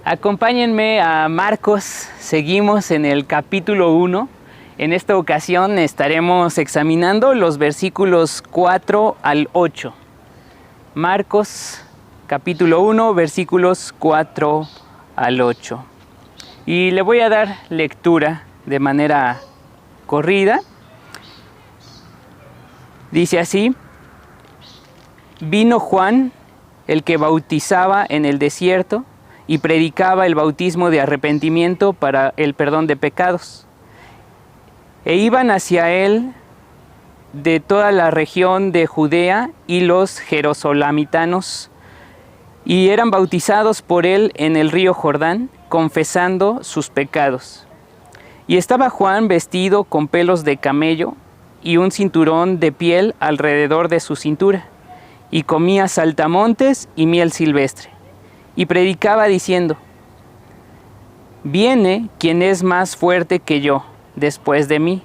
Acompáñenme a Marcos, seguimos en el capítulo 1. En esta ocasión estaremos examinando los versículos 4 al 8. Marcos, capítulo 1, versículos 4 al 8. Y le voy a dar lectura de manera corrida. Dice así: Vino Juan, el que bautizaba en el desierto, y predicaba el bautismo de arrepentimiento para el perdón de pecados. E iban hacia él de toda la región de Judea y los jerosolamitanos, y eran bautizados por él en el río Jordán, confesando sus pecados. Y estaba Juan vestido con pelos de camello y un cinturón de piel alrededor de su cintura, y comía saltamontes y miel silvestre. Y predicaba diciendo: Viene quien es más fuerte que yo después de mí,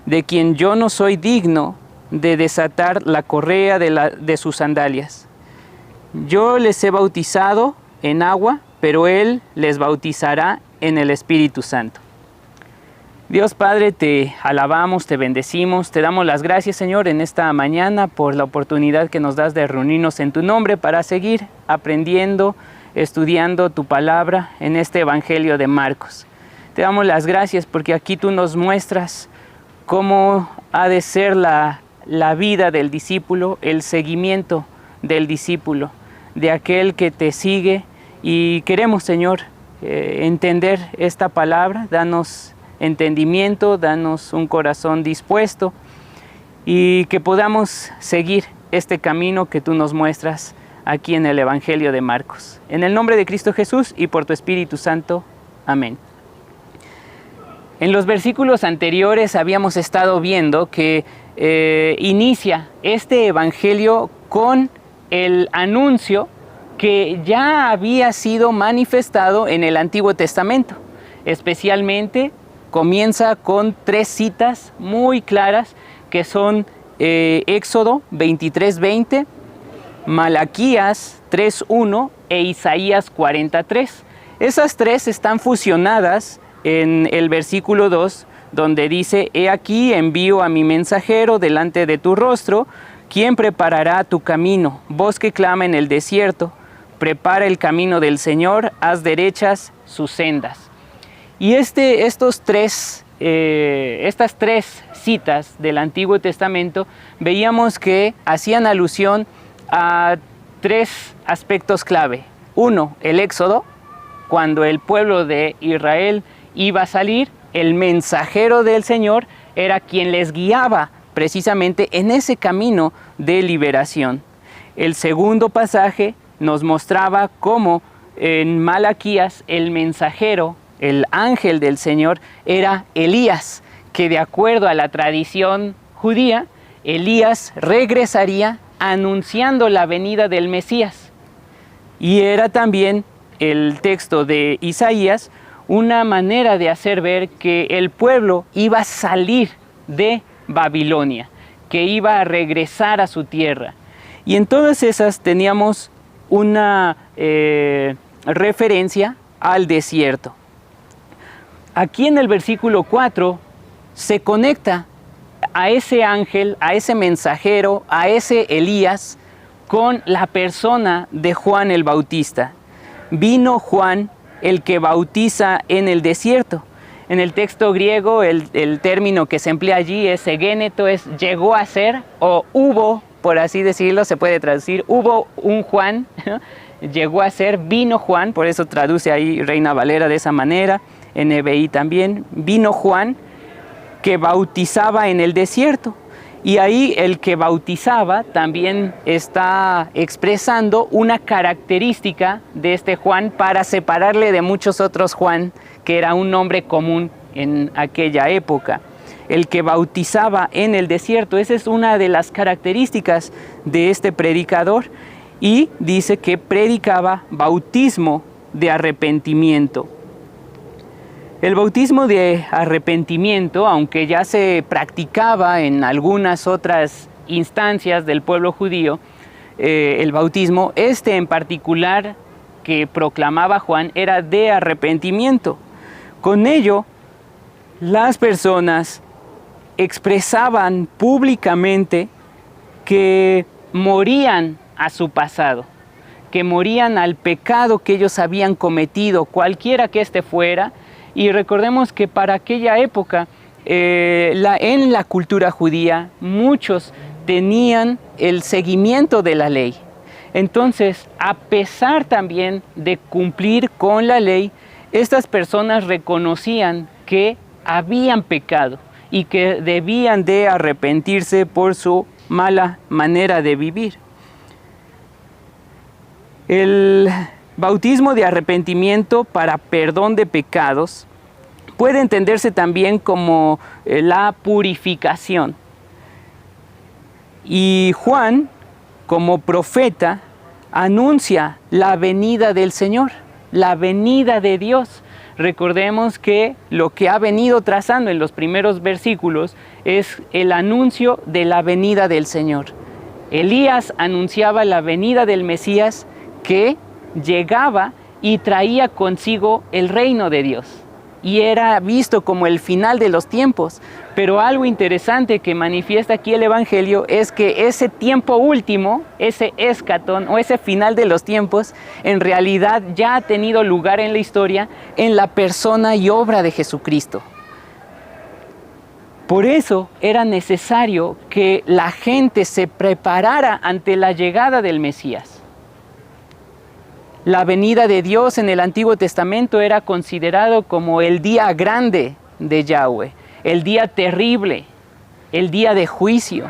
de quien yo no soy digno de desatar la correa de sus sandalias. Yo les he bautizado en agua, pero él les bautizará en el Espíritu Santo. Dios Padre, te alabamos, te bendecimos, te damos las gracias, Señor, en esta mañana por la oportunidad que nos das de reunirnos en tu nombre para seguir aprendiendo, estudiando tu palabra en este Evangelio de Marcos. Te damos las gracias porque aquí tú nos muestras cómo ha de ser la vida del discípulo, el seguimiento del discípulo, de aquel que te sigue. Y queremos, Señor, entender esta palabra. Danos entendimiento, danos un corazón dispuesto y que podamos seguir este camino que tú nos muestras aquí en el Evangelio de Marcos. En el nombre de Cristo Jesús y por tu Espíritu Santo. Amén. En los versículos anteriores habíamos estado viendo que inicia este Evangelio con el anuncio que ya había sido manifestado en el Antiguo Testamento. Especialmente comienza con 3 citas muy claras que son Éxodo 23:20, Malaquías 3:1 e Isaías 40:3. Esas 3 están fusionadas en el versículo 2, donde dice: He aquí envío a mi mensajero delante de tu rostro, quien preparará tu camino. Voz que clama en el desierto, prepara el camino del Señor, haz derechas sus sendas. Y estas 3 citas del Antiguo Testamento veíamos que hacían alusión a 3 aspectos clave. 1, el Éxodo, cuando el pueblo de Israel iba a salir, el mensajero del Señor era quien les guiaba precisamente en ese camino de liberación. El segundo pasaje nos mostraba cómo en Malaquías el mensajero, el ángel del Señor, era Elías, que de acuerdo a la tradición judía, Elías regresaría anunciando la venida del Mesías. Y era también el texto de Isaías una manera de hacer ver que el pueblo iba a salir de Babilonia, que iba a regresar a su tierra. Y en todas esas teníamos una referencia al desierto. Aquí en el versículo 4 se conecta a ese ángel, a ese mensajero, a ese Elías, con la persona de Juan el Bautista. Vino Juan, el que bautiza en el desierto. En el texto griego el término que se emplea allí es egéneto, es llegó a ser, o hubo, por así decirlo, se puede traducir, hubo un Juan, llegó a ser, vino Juan, por eso traduce ahí Reina Valera de esa manera. NBI también, vino Juan que bautizaba en el desierto. Y ahí el que bautizaba también está expresando una característica de este Juan para separarle de muchos otros Juan, que era un nombre común en aquella época. El que bautizaba en el desierto, esa es una de las características de este predicador. Y dice que predicaba bautismo de arrepentimiento. El bautismo de arrepentimiento, aunque ya se practicaba en algunas otras instancias del pueblo judío, el bautismo, en particular, que proclamaba Juan era de arrepentimiento. Con ello, las personas expresaban públicamente que morían a su pasado, que morían al pecado que ellos habían cometido, cualquiera que éste fuera. Y recordemos que para aquella época, en la cultura judía, muchos tenían el seguimiento de la ley. Entonces, a pesar también de cumplir con la ley, estas personas reconocían que habían pecado y que debían de arrepentirse por su mala manera de vivir. El bautismo de arrepentimiento para perdón de pecados puede entenderse también como la purificación. Y Juan, como profeta, anuncia la venida del Señor, la venida de Dios. Recordemos que lo que ha venido trazando en los primeros versículos es el anuncio de la venida del Señor. Elías anunciaba la venida del Mesías que llegaba y traía consigo el reino de Dios. Y era visto como el final de los tiempos. Pero algo interesante que manifiesta aquí el Evangelio es que ese tiempo último, ese escatón o ese final de los tiempos, en realidad ya ha tenido lugar en la historia en la persona y obra de Jesucristo. Por eso era necesario que la gente se preparara ante la llegada del Mesías. La venida de Dios en el Antiguo Testamento era considerado como el día grande de Yahweh, el día terrible, el día de juicio.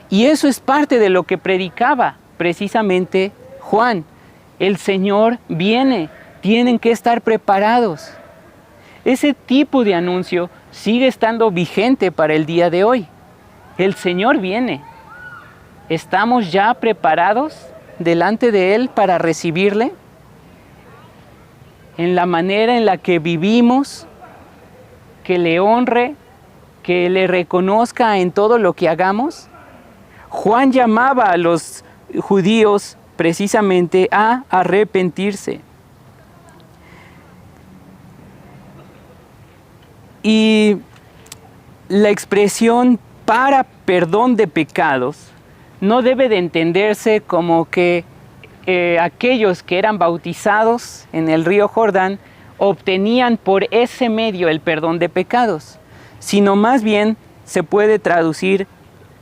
Y eso es parte de lo que predicaba precisamente Juan. El Señor viene, tienen que estar preparados. Ese tipo de anuncio sigue estando vigente para el día de hoy. El Señor viene. ¿Estamos ya preparados delante de Él para recibirle? En la manera en la que vivimos, que le honre, que le reconozca en todo lo que hagamos. Juan llamaba a los judíos precisamente a arrepentirse. Y la expresión para perdón de pecados no debe de entenderse como que aquellos que eran bautizados en el río Jordán obtenían por ese medio el perdón de pecados, sino más bien se puede traducir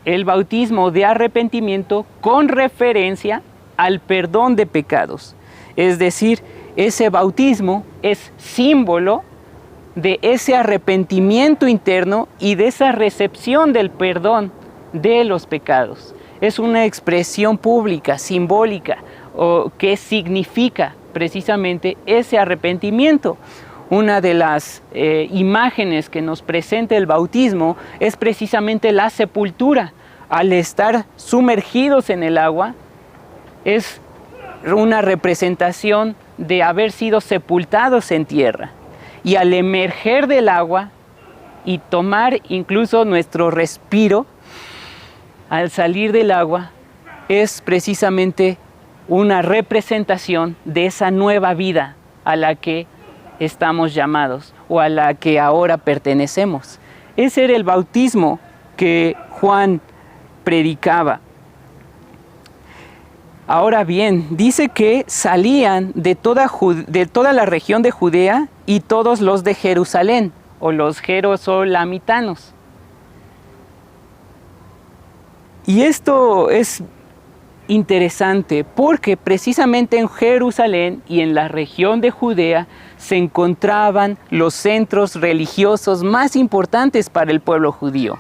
el bautismo de arrepentimiento con referencia al perdón de pecados. Es decir, ese bautismo es símbolo de ese arrepentimiento interno y de esa recepción del perdón de los pecados. Es una expresión pública, simbólica, o que significa precisamente ese arrepentimiento. Una de las imágenes que nos presenta el bautismo es precisamente la sepultura. Al estar sumergidos en el agua, es una representación de haber sido sepultados en tierra. Y al emerger del agua y tomar incluso nuestro respiro, al salir del agua, es precisamente una representación de esa nueva vida a la que estamos llamados o a la que ahora pertenecemos. Ese era el bautismo que Juan predicaba. Ahora bien, dice que salían de toda la región de Judea y todos los de Jerusalén, o los jerosolamitanos. Y esto es interesante porque precisamente en Jerusalén y en la región de Judea se encontraban los centros religiosos más importantes para el pueblo judío.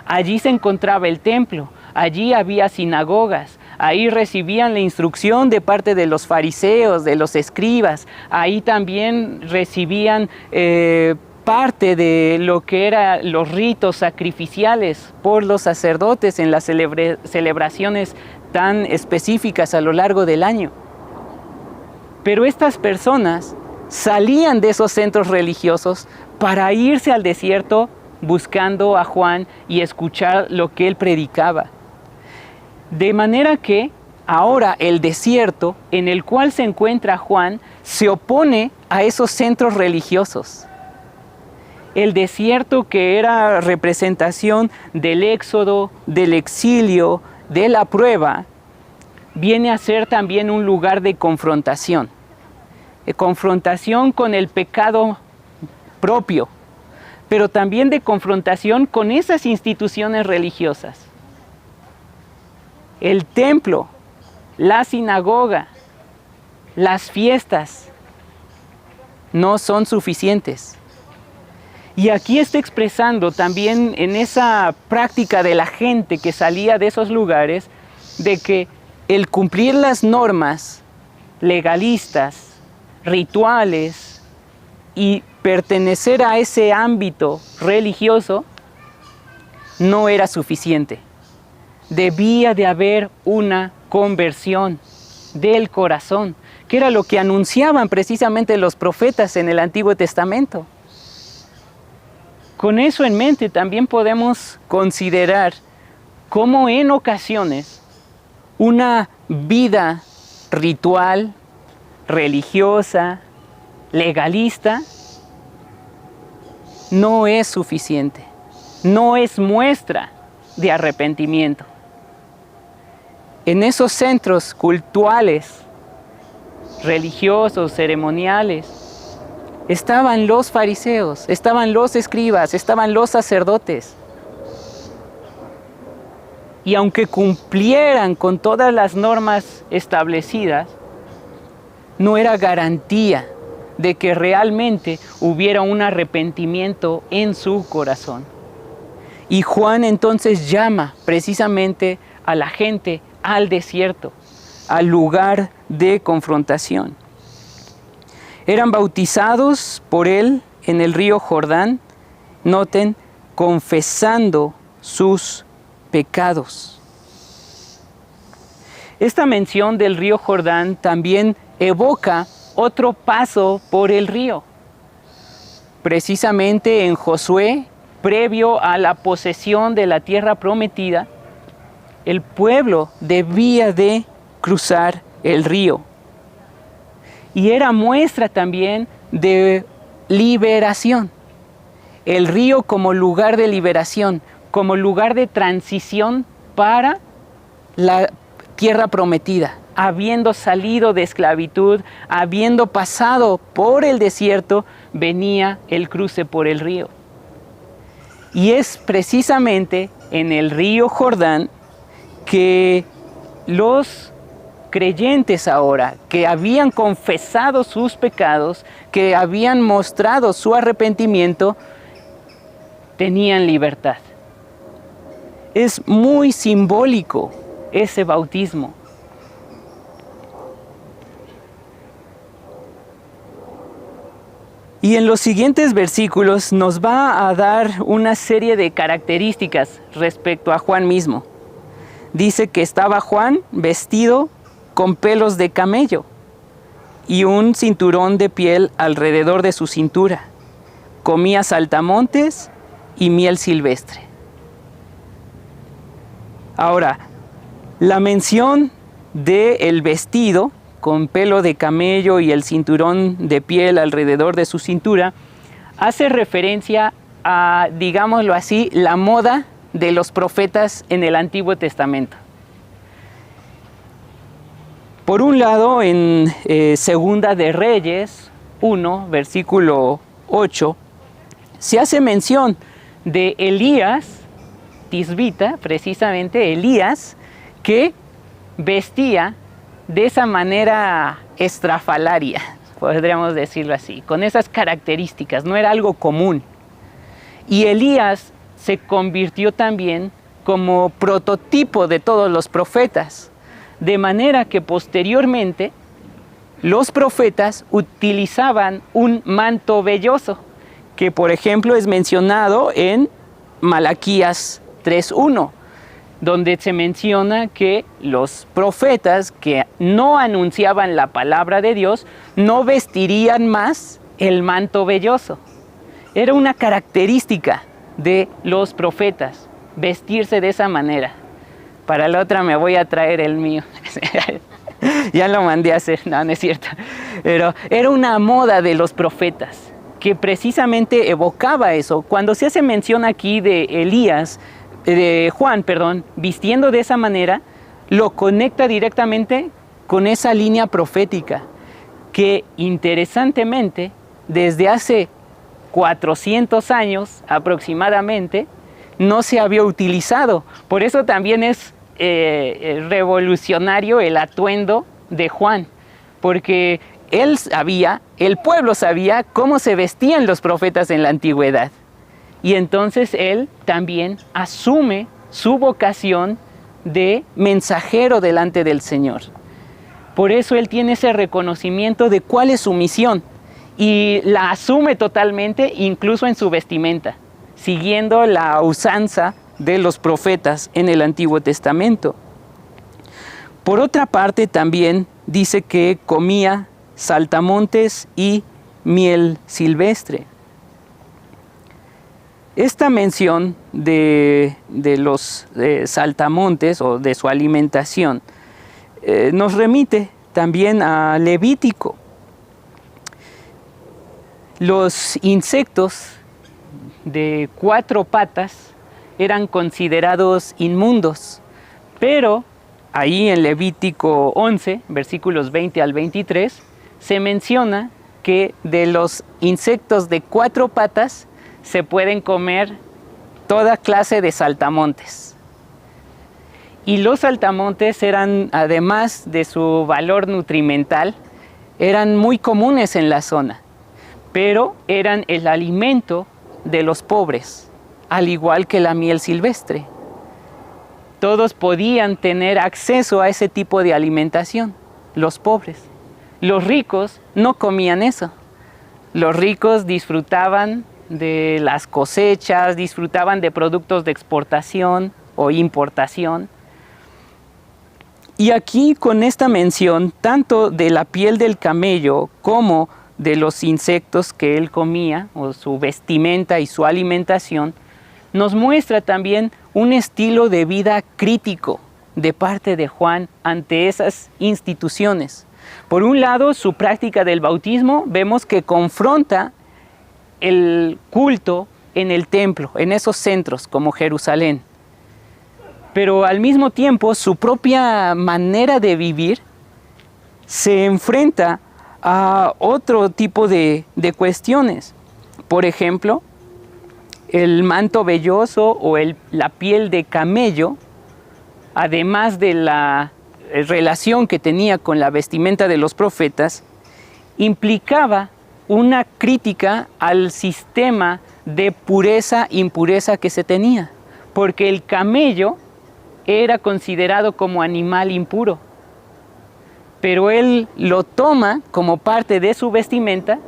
Allí se encontraba el templo, allí había sinagogas, ahí recibían la instrucción de parte de los fariseos, de los escribas, ahí también recibían parte de lo que eran los ritos sacrificiales por los sacerdotes en las celebraciones tan específicas a lo largo del año. Pero estas personas salían de esos centros religiosos para irse al desierto buscando a Juan y escuchar lo que él predicaba. De manera que Ahora el desierto en el cual se encuentra Juan se opone a esos centros religiosos. El desierto, que era representación del éxodo, del exilio, de la prueba, viene a ser también un lugar de confrontación. Confrontación con el pecado propio, pero también de confrontación con esas instituciones religiosas. El templo, la sinagoga, las fiestas no son suficientes. Y aquí está expresando también en esa práctica de la gente que salía de esos lugares, de que el cumplir las normas legalistas, rituales y pertenecer a ese ámbito religioso no era suficiente. Debía de haber una conversión del corazón, que era lo que anunciaban precisamente los profetas en el Antiguo Testamento. Con eso en mente también podemos considerar cómo en ocasiones una vida ritual, religiosa, legalista, no es suficiente, no es muestra de arrepentimiento. En esos centros cultuales, religiosos, ceremoniales, estaban los fariseos, estaban los escribas, estaban los sacerdotes. Y aunque cumplieran con todas las normas establecidas, no era garantía de que realmente hubiera un arrepentimiento en su corazón. Y Juan entonces llama precisamente a la gente al desierto, al lugar de confrontación. Eran bautizados por él en el río Jordán, noten, confesando sus pecados. Esta mención del río Jordán también evoca otro paso por el río. Precisamente en Josué, previo a la posesión de la tierra prometida, el pueblo debía de cruzar el río. Y era muestra también de liberación. El río como lugar de liberación, como lugar de transición para la tierra prometida. Habiendo salido de esclavitud, habiendo pasado por el desierto, venía el cruce por el río. Y es precisamente en el río Jordán que los creyentes ahora, que habían confesado sus pecados, que habían mostrado su arrepentimiento, tenían libertad. Es muy simbólico ese bautismo. Y en los siguientes versículos nos va a dar una serie de características respecto a Juan mismo. Dice que estaba Juan vestido con pelos de camello y un cinturón de piel alrededor de su cintura. Comía saltamontes y miel silvestre. Ahora, la mención del vestido con pelo de camello y el cinturón de piel alrededor de su cintura hace referencia a, digámoslo así, la moda de los profetas en el Antiguo Testamento. Por un lado, en Segunda de Reyes 1, versículo 8, se hace mención de Elías, tisbita, precisamente Elías, que vestía de esa manera estrafalaria, podríamos decirlo así, con esas características, no era algo común. Y Elías se convirtió también como prototipo de todos los profetas, de manera que posteriormente los profetas utilizaban un manto velloso, que por ejemplo es mencionado en Malaquías 3:1, donde se menciona que los profetas que no anunciaban la palabra de Dios no vestirían más el manto velloso. Era una característica de los profetas, vestirse de esa manera. para la otra me voy a traer el mío. Ya lo mandé a hacer, no, no es cierto. Pero era una moda de los profetas que precisamente evocaba eso. Cuando se hace mención aquí de Elías, de Juan, perdón, vistiendo de esa manera, lo conecta directamente con esa línea profética que interesantemente desde hace 400 años aproximadamente no se había utilizado. Por eso también es revolucionario el atuendo de Juan, porque el pueblo sabía cómo se vestían los profetas en la antigüedad. Y entonces él también asume su vocación de mensajero delante del Señor. Por eso él tiene ese reconocimiento de cuál es su misión y la asume totalmente, incluso en su vestimenta, siguiendo la usanza de los profetas en el Antiguo Testamento. Por otra parte, también dice que comía saltamontes y miel silvestre. Esta mención de los saltamontes o de su alimentación nos remite también a Levítico. Los insectos de 4 patas eran considerados inmundos, pero ahí en Levítico 11, versículos 20 al 23, se menciona que de los insectos de 4 patas se pueden comer toda clase de saltamontes. Y los saltamontes eran, además de su valor nutrimental, eran muy comunes en la zona, pero eran el alimento de los pobres, al igual que la miel silvestre. Todos podían tener acceso a ese tipo de alimentación, los pobres. Los ricos no comían eso. Los ricos disfrutaban de las cosechas, disfrutaban de productos de exportación o importación. Y aquí con esta mención, tanto de la piel del camello como de los insectos que él comía, o su vestimenta y su alimentación, nos muestra también un estilo de vida crítico de parte de Juan ante esas instituciones. Por un lado, su práctica del bautismo, vemos que confronta el culto en el templo, en esos centros como Jerusalén. Pero al mismo tiempo, su propia manera de vivir se enfrenta a otro tipo de cuestiones. Por ejemplo, el manto velloso o la piel de camello, además de la relación que tenía con la vestimenta de los profetas, implicaba una crítica al sistema de pureza-impureza que se tenía, porque el camello era considerado como animal impuro, pero él lo toma como parte de su vestimenta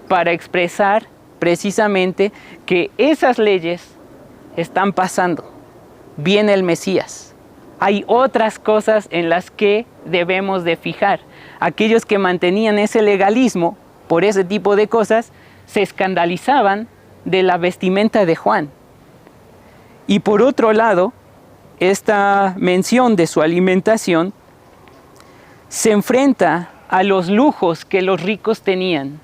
para expresar precisamente que esas leyes están pasando, viene el Mesías. Hay otras cosas en las que debemos de fijar. Aquellos que mantenían ese legalismo por ese tipo de cosas se escandalizaban de la vestimenta de Juan. Y por otro lado, esta mención de su alimentación se enfrenta a los lujos que los ricos tenían.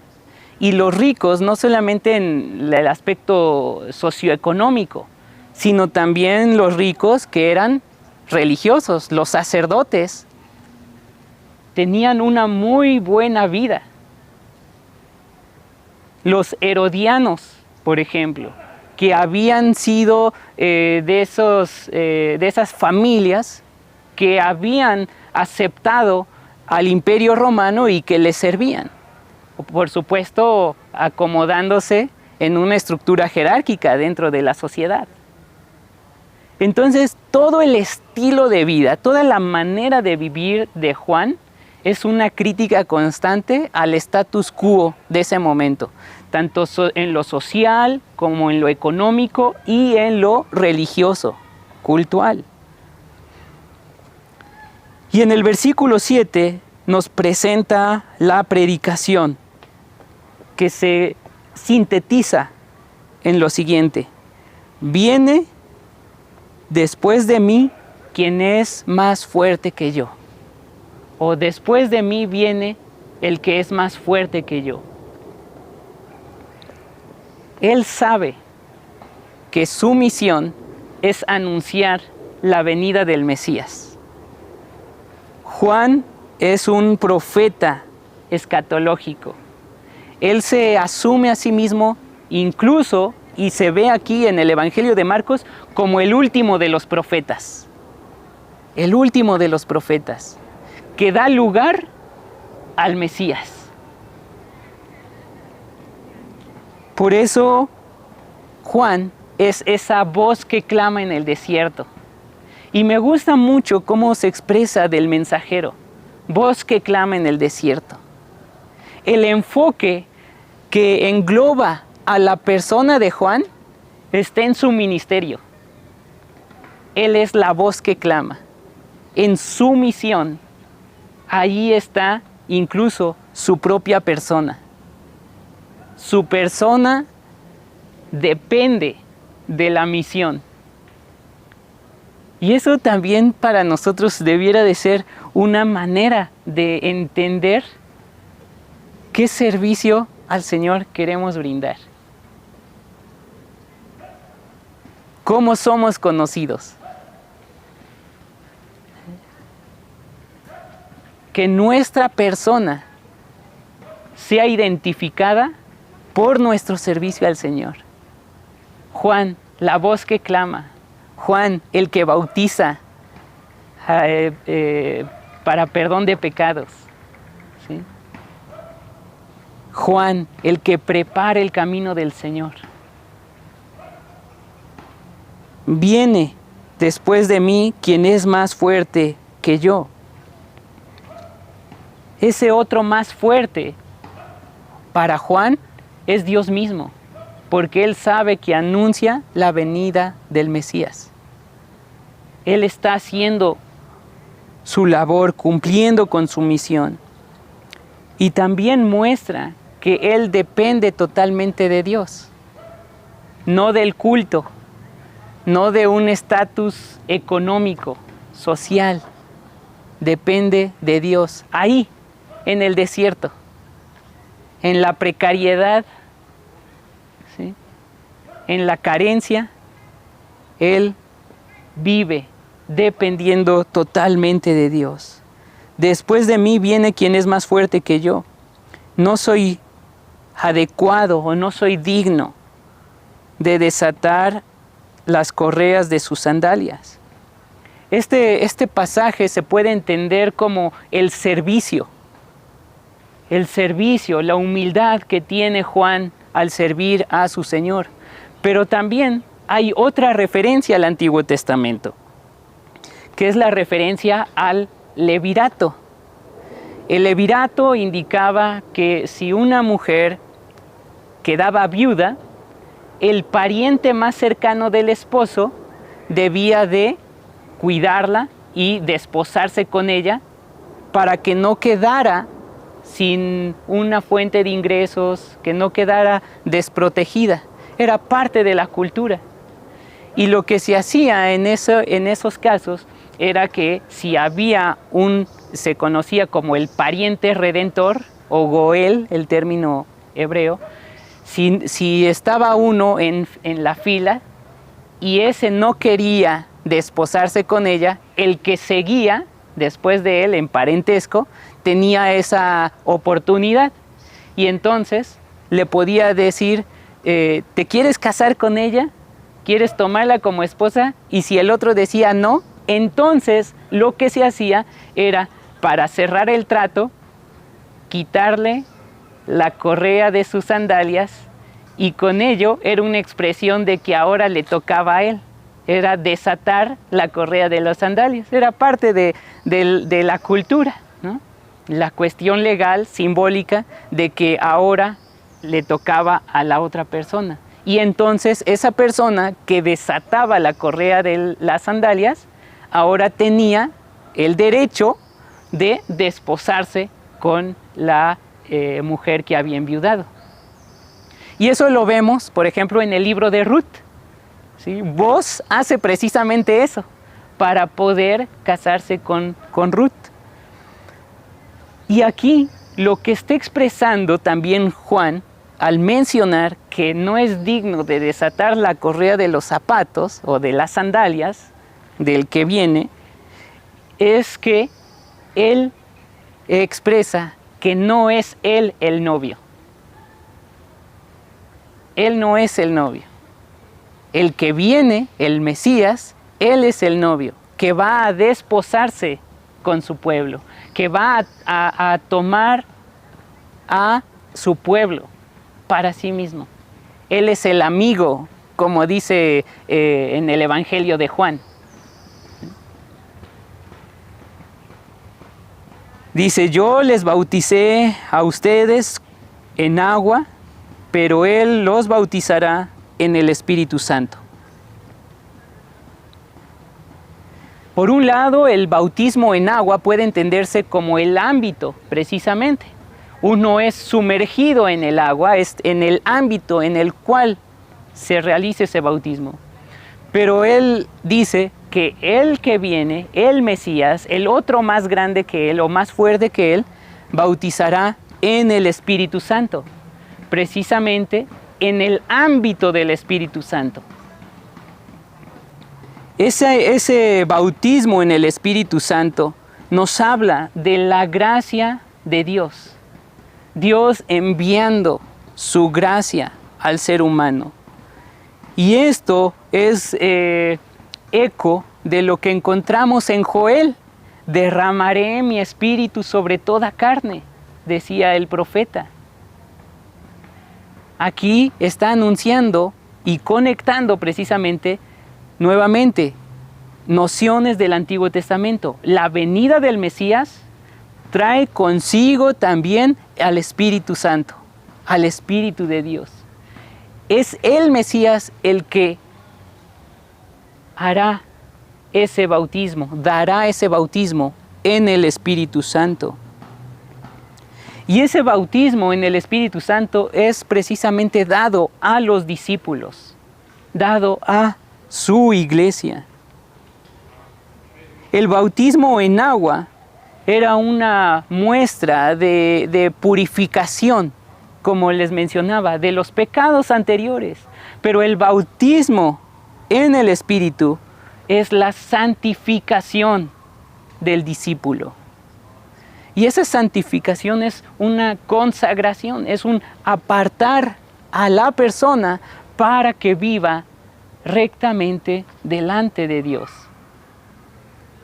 Y los ricos no solamente en el aspecto socioeconómico, sino también los ricos que eran religiosos, los sacerdotes, tenían una muy buena vida. Los herodianos, por ejemplo, que habían sido de esas familias que habían aceptado al Imperio Romano y que les servían. Por supuesto, acomodándose en una estructura jerárquica dentro de la sociedad. Entonces, todo el estilo de vida, toda la manera de vivir de Juan es una crítica constante al status quo de ese momento, tanto en lo social como en lo económico y en lo religioso, cultual. Y en el versículo 7 nos presenta la predicación, que se sintetiza en lo siguiente: viene después de mí quien es más fuerte que yo. O después de mí viene el que es más fuerte que yo. Él sabe que su misión es anunciar la venida del Mesías. Juan es un profeta escatológico. Él se asume a sí mismo incluso, y se ve aquí en el Evangelio de Marcos, como el último de los profetas. El último de los profetas, que da lugar al Mesías. Por eso Juan es esa voz que clama en el desierto. Y me gusta mucho cómo se expresa del mensajero, voz que clama en el desierto. El enfoque que engloba a la persona de Juan está en su ministerio. Él es la voz que clama. En su misión, ahí está incluso su propia persona. Su persona depende de la misión. Y eso también para nosotros debiera de ser una manera de entender qué servicio al Señor queremos brindar. ¿Cómo somos conocidos? Que nuestra persona sea identificada por nuestro servicio al Señor. Juan, la voz que clama. Juan, el que bautiza para perdón de pecados. ¿Sí? Juan, el que prepara el camino del Señor. Viene después de mí quien es más fuerte que yo. Ese otro más fuerte para Juan es Dios mismo, porque él sabe que anuncia la venida del Mesías. Él está haciendo su labor, cumpliendo con su misión. Y también muestra que él depende totalmente de Dios, no del culto, no de un estatus económico, social. Depende de Dios, ahí, en el desierto, en la precariedad, ¿sí? En la carencia, él vive dependiendo totalmente de Dios. Después de mí viene quien es más fuerte que yo. No soy adecuado o no soy digno de desatar las correas de sus sandalias. Este pasaje se puede entender como el servicio, la humildad que tiene Juan al servir a su Señor. Pero también hay otra referencia al Antiguo Testamento, que es la referencia al levirato. El levirato indicaba que si una mujer quedaba viuda, el pariente más cercano del esposo debía de cuidarla y desposarse con ella para que no quedara sin una fuente de ingresos, que no quedara desprotegida. Era parte de la cultura. Y lo que se hacía en esos casos era que si había se conocía como el pariente redentor, o Goel, el término hebreo, si estaba uno en la fila y ese no quería desposarse con ella, el que seguía después de él en parentesco tenía esa oportunidad. Y entonces le podía decir, ¿te quieres casar con ella? ¿Quieres tomarla como esposa? Y si el otro decía no, entonces lo que se hacía era, para cerrar el trato, quitarle la correa de sus sandalias, y con ello era una expresión de que ahora le tocaba a él. Era desatar la correa de las sandalias. Era parte de la cultura, ¿no? La cuestión legal, simbólica, de que ahora le tocaba a la otra persona. Y entonces esa persona que desataba la correa de las sandalias, ahora tenía el derecho de desposarse con la mujer que había enviudado. Y eso lo vemos, por ejemplo, en el libro de Ruth. ¿Sí? Boaz hace precisamente eso. para poder casarse con Ruth. Y aquí lo que está expresando también Juan, al mencionar que no es digno de desatar la correa de los zapatos o de las sandalias del que viene, es que él expresa que no es él el novio. Él no es el novio. El que viene, el Mesías, él es el novio, que va a desposarse con su pueblo, que va a tomar a su pueblo para sí mismo. Él es el amigo, como dice en el Evangelio de Juan. Dice, yo les bauticé a ustedes en agua, pero Él los bautizará en el Espíritu Santo. Por un lado, el bautismo en agua puede entenderse como el ámbito, precisamente. Uno es sumergido en el agua, es en el ámbito en el cual se realiza ese bautismo. Pero Él dice que el que viene, el Mesías, el otro más grande que Él o más fuerte que Él, bautizará en el Espíritu Santo, precisamente en el ámbito del Espíritu Santo. Ese bautismo en el Espíritu Santo nos habla de la gracia de Dios. Dios enviando su gracia al ser humano. Y esto es eco de lo que encontramos en Joel. Derramaré mi espíritu sobre toda carne, decía el profeta. Aquí está anunciando y conectando precisamente nuevamente nociones del Antiguo Testamento. La venida del Mesías trae consigo también al Espíritu Santo, al Espíritu de Dios. Es el Mesías el que hará ese bautismo, dará ese bautismo en el Espíritu Santo. Y ese bautismo en el Espíritu Santo es precisamente dado a los discípulos, dado a su iglesia. El bautismo en agua era una muestra de purificación, como les mencionaba, de los pecados anteriores. Pero el bautismo en el Espíritu es la santificación del discípulo. Y esa santificación es una consagración, es un apartar a la persona para que viva rectamente delante de Dios.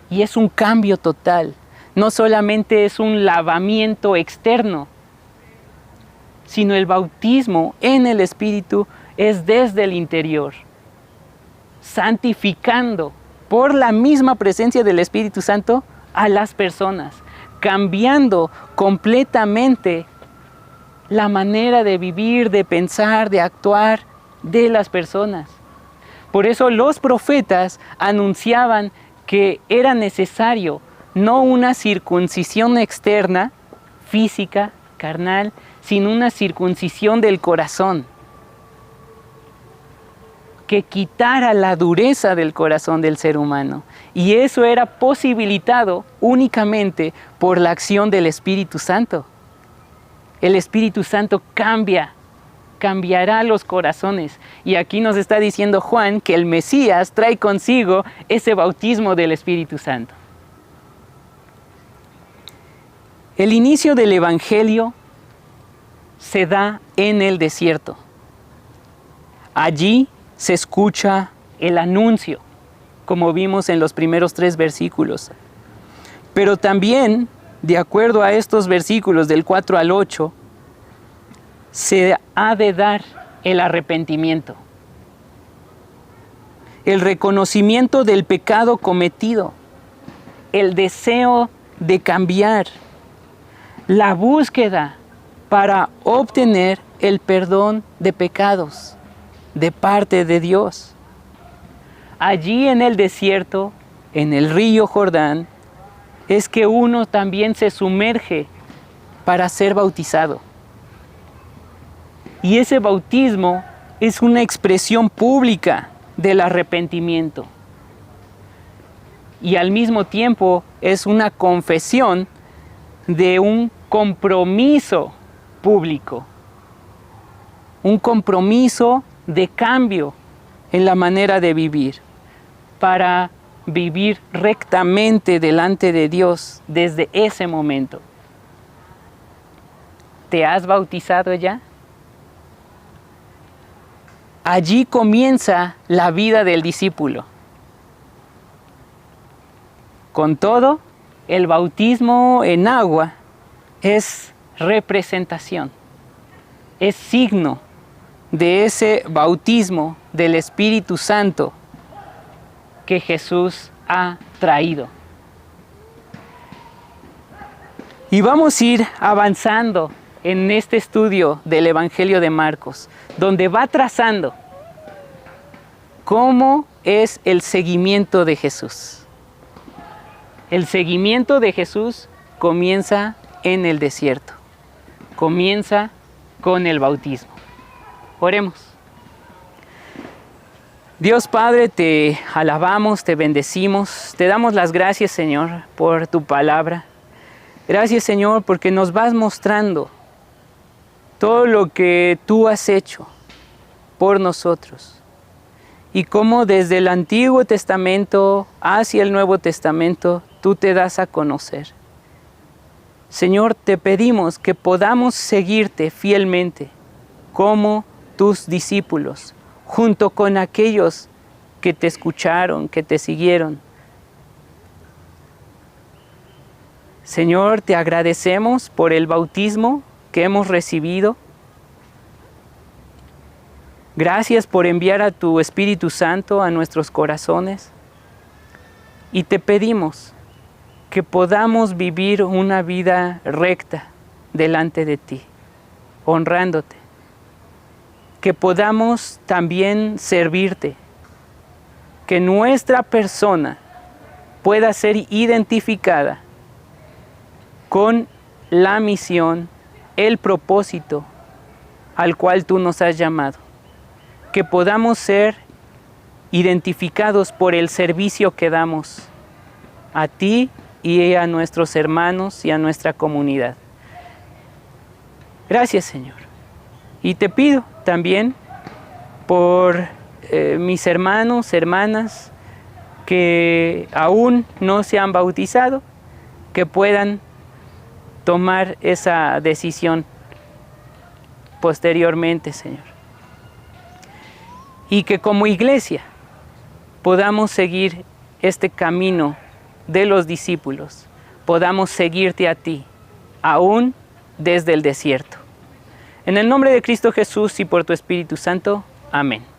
Y es un cambio total. No solamente es un lavamiento externo, sino el bautismo en el Espíritu es desde el interior, santificando por la misma presencia del Espíritu Santo a las personas, cambiando completamente la manera de vivir, de pensar, de actuar de las personas. Por eso los profetas anunciaban que era necesario no una circuncisión externa, física, carnal, sino una circuncisión del corazón, que quitara la dureza del corazón del ser humano. Y eso era posibilitado únicamente por la acción del Espíritu Santo. El Espíritu Santo cambiará los corazones. Y aquí nos está diciendo Juan que el Mesías trae consigo ese bautismo del Espíritu Santo. El inicio del Evangelio se da en el desierto. Allí se escucha el anuncio, como vimos en los primeros 3 versículos. Pero también, de acuerdo a estos versículos del 4 al 8, se ha de dar el arrepentimiento, el reconocimiento del pecado cometido, el deseo de cambiar, la búsqueda para obtener el perdón de pecados de parte de Dios. Allí en el desierto, en el río Jordán, es que uno también se sumerge para ser bautizado. Y ese bautismo es una expresión pública del arrepentimiento. y al mismo tiempo es una confesión de un compromiso público, un compromiso de cambio en la manera de vivir, para vivir rectamente delante de Dios desde ese momento. ¿Te has bautizado ya? Allí comienza la vida del discípulo. Con todo, el bautismo en agua es representación, es signo de ese bautismo del Espíritu Santo que Jesús ha traído. Y vamos a ir avanzando en este estudio del Evangelio de Marcos, donde va trazando cómo es el seguimiento de Jesús. El seguimiento de Jesús comienza en el desierto, comienza con el bautismo. Oremos. Dios Padre, te alabamos, te bendecimos, te damos las gracias, Señor, por tu palabra. Gracias, Señor, porque nos vas mostrando todo lo que tú has hecho por nosotros y cómo desde el Antiguo Testamento hacia el Nuevo Testamento tú te das a conocer. Señor, te pedimos que podamos seguirte fielmente como tus discípulos, junto con aquellos que te escucharon, que te siguieron. Señor, te agradecemos por el bautismo que hemos recibido. Gracias por enviar a tu Espíritu Santo a nuestros corazones. Y te pedimos que podamos vivir una vida recta delante de ti, honrándote. Que podamos también servirte. Que nuestra persona pueda ser identificada con la misión, el propósito al cual tú nos has llamado. Que podamos ser identificados por el servicio que damos a ti y a nuestros hermanos y a nuestra comunidad. Gracias, Señor. Y te pido también por mis hermanos, hermanas que aún no se han bautizado, que puedan tomar esa decisión posteriormente, Señor. Y que como iglesia podamos seguir este camino de los discípulos, podamos seguirte a ti, aún desde el desierto. En el nombre de Cristo Jesús y por tu Espíritu Santo. Amén.